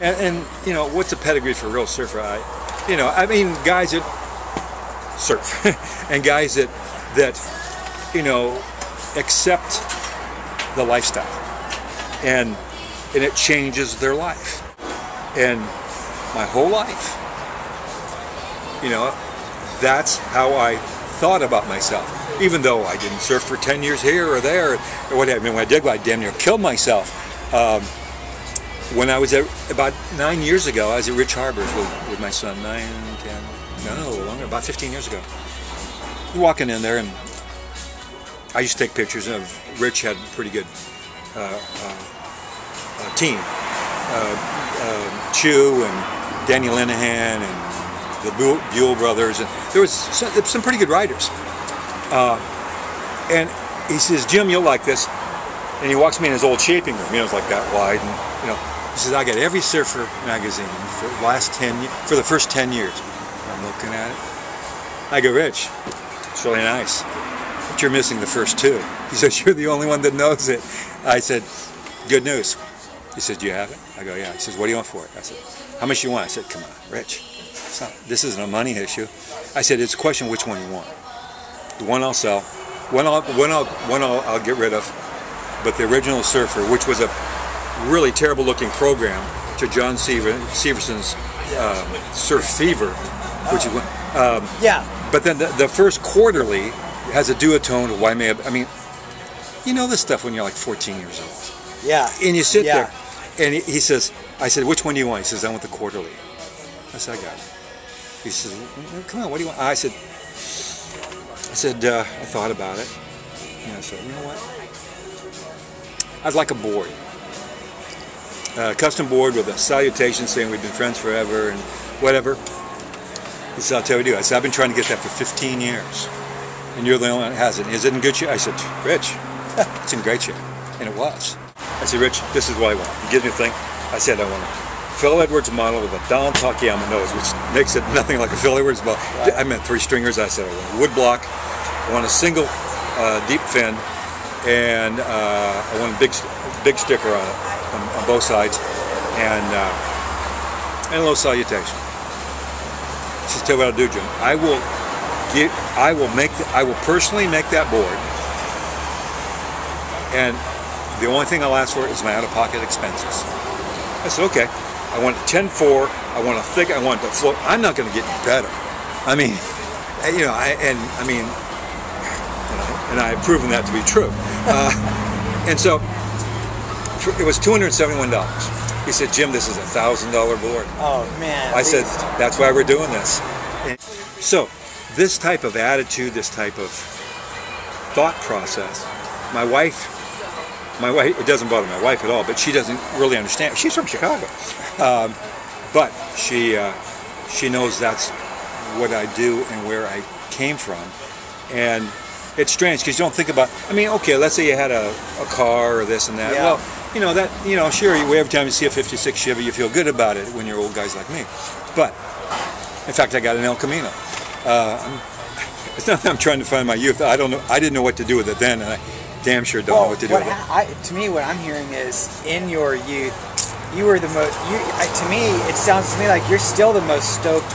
And you know, what's a pedigree for a real surfer? I mean, guys that surf and guys that you know accept the lifestyle, and it changes their life. And my whole life, you know, that's how I thought about myself. Even though I didn't surf for 10 years here or there or whatever. I mean, when I did, I damn near killed myself. When I was about 9 years ago, I was at Rich Harbors with my son, 9, 10, no, longer, about 15 years ago. Walking in there, and I used to take pictures of, Rich had a pretty good team. Chew and Danny Linehan and the Buell brothers, and there was some pretty good riders. And he says, "Jim, you'll like this." And he walks me in his old shaping room. You know, it's like that wide, and you know, he says, "I got every surfer magazine for the first 10 years." I'm looking at it. I go, "Rich, it's really nice, but you're missing the first 2. He says, "You're the only one that knows it." I said, "Good news." He says, "Do you have it?" I go, "Yeah." He says, "What do you want for it?" I said, "How much do you want?" I said, "Come on, Rich. This isn't a money issue." I said, "It's a question of which one you want. The one I'll sell, one I'll get rid of, but the original Surfer, which was a really terrible looking program to John Severson's Surf Fever, which is yeah. But then the first quarterly has a duotone of Waimea. I mean, you know this stuff when you're like 14 years old. Yeah. And you sit there, and he says, I said, "Which one do you want?" He says, "I want the quarterly." I said, "I got it." He says, "Come on, what do you want?" I said, I thought about it. And I said, "You know what? I'd like a board. A custom board with a salutation saying we've been friends forever and whatever." He said, "I'll tell you what to do." I said, "I've been trying to get that for 15 years. And you're the only one that has it. Is it in good shape?" I said, "Rich, it's in great shape." And it was. I said, "Rich, this is what I want." He gives me the thing. I said, "I want a Phil Edwards model with a Donald Takayama nose," which makes it nothing like a Phil Edwards ball. Right. I meant 3 stringers. I said, "I want a wood block. I want a single deep fin, and I want a big sticker on it on both sides, and a little salutation." She said, "Tell you what I'll do, Jim. I will personally make that board, and the only thing I'll ask for is my out-of-pocket expenses." I said, "Okay. I want a 10-4. I want a thick. I want it to float. I'm not going to get any better. I mean, you know, and I've proven that to be true." And so it was $271. He said, "Jim, this is a $1,000 board." Oh man! I said, "That's why we're doing this." And so this type of attitude, this type of thought process, my wife, it doesn't bother my wife at all, but she doesn't really understand. She's from Chicago, but she knows that's what I do and where I came from. And it's strange because you don't think about, I mean, okay, let's say you had a car or this and that. Yeah. Well, sure, every time you see a 56 Chevy, you feel good about it when you're old guys like me. But, in fact, I got an El Camino. It's not that I'm trying to find my youth. I don't know. I didn't know what to do with it then, and I damn sure don't know what to do with it. To me, what I'm hearing is, in your youth, you were the most, to me, it sounds to me like you're still the most stoked,